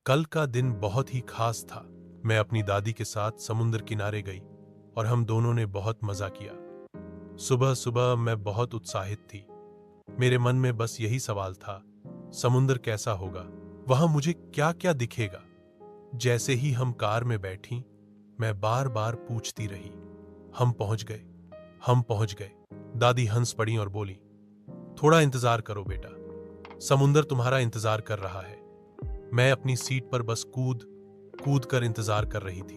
कल का दिन बहुत ही खास था। मैं अपनी दादी के साथ समुद्र किनारे गई और हम दोनों ने बहुत मजा किया। सुबह सुबह मैं बहुत उत्साहित थी। मेरे मन में बस यही सवाल था, समुद्र कैसा होगा, वहां मुझे क्या क्या दिखेगा। जैसे ही हम कार में बैठी, मैं बार बार पूछती रही, हम पहुंच गए, हम पहुंच गए। दादी हंस पड़ी और बोली, थोड़ा इंतजार करो बेटा, समुद्र तुम्हारा इंतजार कर रहा है। मैं अपनी सीट पर बस कूद कूद कर इंतजार कर रही थी।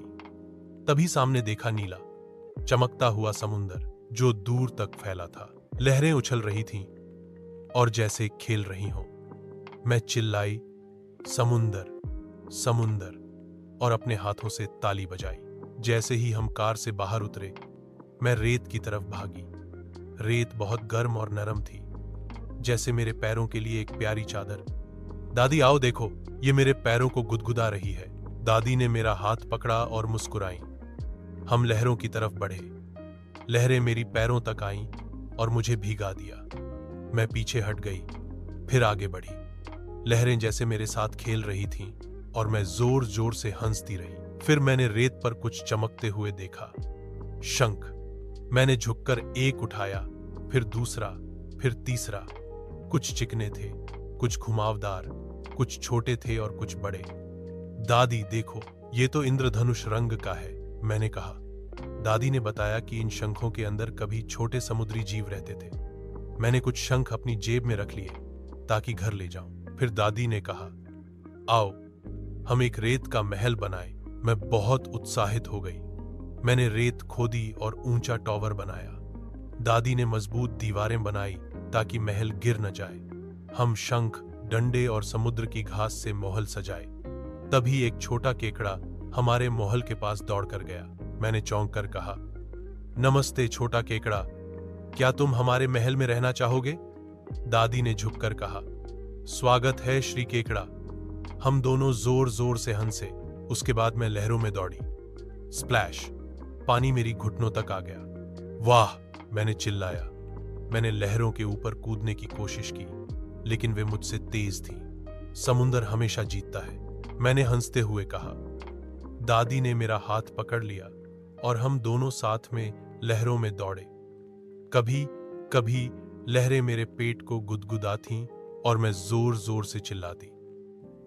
तभी सामने देखा नीला चमकता हुआ समुद्र जो दूर तक फैला था। लहरें उछल रही थीं और जैसे खेल रही हों। मैं चिल्लाई, समुंदर समुंदर, और अपने हाथों से ताली बजाई। जैसे ही हम कार से बाहर उतरे, मैं रेत की तरफ भागी। रेत बहुत गर्म और नरम थी, जैसे मेरे पैरों के लिए एक प्यारी चादर। दादी आओ देखो, ये मेरे पैरों को गुदगुदा रही है। दादी ने मेरा हाथ पकड़ा और मुस्कुराई। हम लहरों की तरफ बढ़े। लहरें मेरी पैरों तक आईं और मुझे भिगा दिया। मैं पीछे हट गई, फिर आगे बढ़ी। लहरें जैसे मेरे साथ खेल रही थीं और मैं जोर जोर से हंसती रही। फिर मैंने रेत पर कुछ चमकते हुए देखा, शंख। मैंने झुककर एक उठाया, फिर दूसरा, फिर तीसरा। कुछ चिकने थे, कुछ घुमावदार, कुछ छोटे थे और कुछ बड़े। दादी देखो, ये तो इंद्रधनुष रंग का है, मैंने कहा। दादी ने बताया कि इन शंखों के अंदर कभी छोटे समुद्री जीव रहते थे। मैंने कुछ शंख अपनी जेब में रख लिए ताकि घर ले जाऊं। फिर दादी ने कहा, आओ हम एक रेत का महल बनाएं। मैं बहुत उत्साहित हो गई। मैंने रेत खोदी और ऊंचा टॉवर बनाया। दादी ने मजबूत दीवारें बनाई ताकि महल गिर न जाए। हम शंख, डंडे और समुद्र की घास से महल सजाए। तभी एक छोटा केकड़ा हमारे महल के पास दौड़कर गया। मैंने चौंक कर कहा, नमस्ते छोटा केकड़ा, क्या तुम हमारे महल में रहना चाहोगे? दादी ने झुककर कहा, स्वागत है श्री केकड़ा। हम दोनों जोर जोर से हंसे। उसके बाद मैं लहरों में दौड़ी। स्प्लैश, पानी मेरी घुटनों तक आ गया। वाह, मैंने चिल्लाया। मैंने लहरों के ऊपर कूदने की कोशिश की, लेकिन वे मुझसे तेज थी। समुंदर हमेशा जीतता है, मैंने हंसते हुए कहा। दादी ने मेरा हाथ पकड़ लिया और हम दोनों साथ में लहरों में दौड़े। कभी कभी लहरें मेरे पेट को गुदगुदातीं और मैं जोर जोर से चिल्लाती।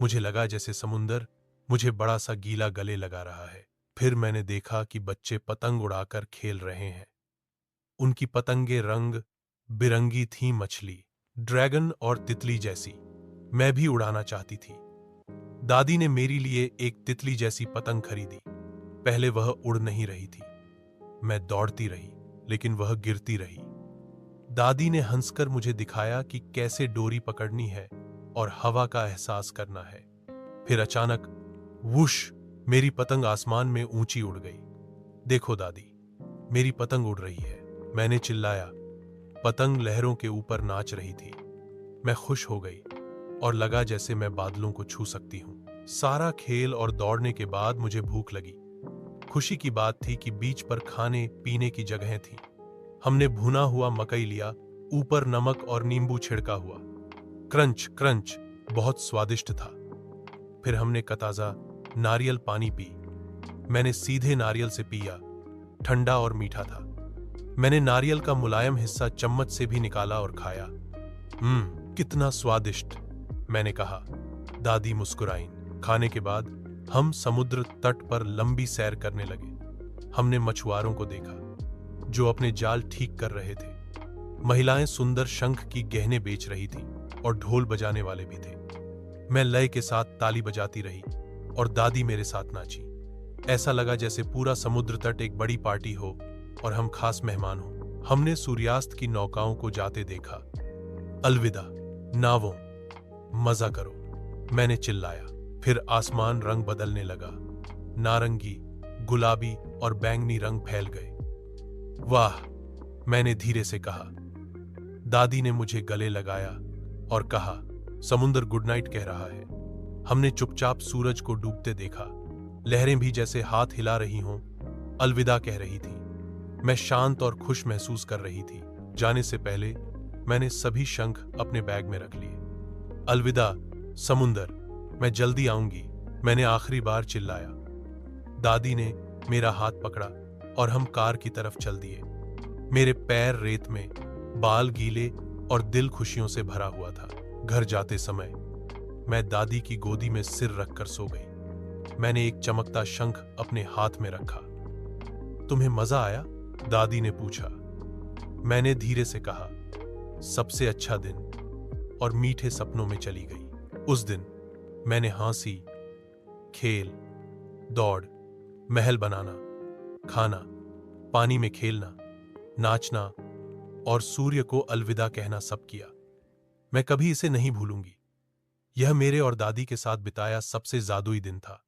मुझे लगा जैसे समुंदर मुझे बड़ा सा गीला गले लगा रहा है। फिर मैंने देखा कि बच्चे पतंग उड़ाकर खेल रहे हैं। उनकी पतंगे रंग बिरंगी थीं, मछली, ड्रैगन और तितली जैसी। मैं भी उड़ाना चाहती थी। दादी ने मेरे लिए एक तितली जैसी पतंग खरीदी। पहले वह उड़ नहीं रही थी। मैं दौड़ती रही, लेकिन वह गिरती रही। दादी ने हंसकर मुझे दिखाया कि कैसे डोरी पकड़नी है और हवा का एहसास करना है। फिर अचानक वुश, मेरी पतंग आसमान में ऊंची उड़ गई। देखो दादी, मेरी पतंग उड़ रही है, मैंने चिल्लाया। पतंग लहरों के ऊपर नाच रही थी। मैं खुश हो गई और लगा जैसे मैं बादलों को छू सकती हूं। सारा खेल और दौड़ने के बाद मुझे भूख लगी। खुशी की बात थी कि बीच पर खाने पीने की जगहें थीं। हमने भुना हुआ मकई लिया, ऊपर नमक और नींबू छिड़का हुआ। क्रंच क्रंच, बहुत स्वादिष्ट था। फिर हमने कताजा नारियल पानी पी। मैंने सीधे नारियल से पिया, ठंडा और मीठा था। मैंने नारियल का मुलायम हिस्सा चम्मच से भी निकाला और खाया। कितना स्वादिष्ट, मैंने कहा। दादी मुस्कुराईं। खाने के बाद हम समुद्र तट पर लंबी सैर करने लगे। हमने मछुआरों को देखा जो अपने जाल ठीक कर रहे थे। महिलाएं सुंदर शंख की गहने बेच रही थीं और ढोल बजाने वाले भी थे। मैं लय के साथ ताली बजाती रही और दादी मेरे साथ नाची। ऐसा लगा जैसे पूरा समुद्र तट एक बड़ी पार्टी हो और हम खास मेहमान हो। हमने सूर्यास्त की नौकाओं को जाते देखा। अलविदा नावों, मजा करो, मैंने चिल्लाया। फिर आसमान रंग बदलने लगा। नारंगी, गुलाबी और बैंगनी रंग फैल गए। वाह, मैंने धीरे से कहा। दादी ने मुझे गले लगाया और कहा, समुंदर गुड नाइट कह रहा है। हमने चुपचाप सूरज को डूबते देखा। लहरें भी जैसे हाथ हिला रही हों, अलविदा कह रही थी। मैं शांत और खुश महसूस कर रही थी। जाने से पहले मैंने सभी शंख अपने बैग में रख लिए। अलविदा समुंदर, मैं जल्दी आऊंगी, मैंने आखिरी बार चिल्लाया। दादी ने मेरा हाथ पकड़ा और हम कार की तरफ चल दिए। मेरे पैर रेत में, बाल गीले और दिल खुशियों से भरा हुआ था। घर जाते समय मैं दादी की गोदी में सिर रखकर सो गई। मैंने एक चमकता शंख अपने हाथ में रखा। तुम्हें मजा आया? दादी ने पूछा। मैंने धीरे से कहा, सबसे अच्छा दिन, और मीठे सपनों में चली गई। उस दिन मैंने हंसी, खेल, दौड़, महल बनाना, खाना, पानी में खेलना, नाचना और सूर्य को अलविदा कहना सब किया। मैं कभी इसे नहीं भूलूंगी। यह मेरे और दादी के साथ बिताया सबसे जादुई दिन था।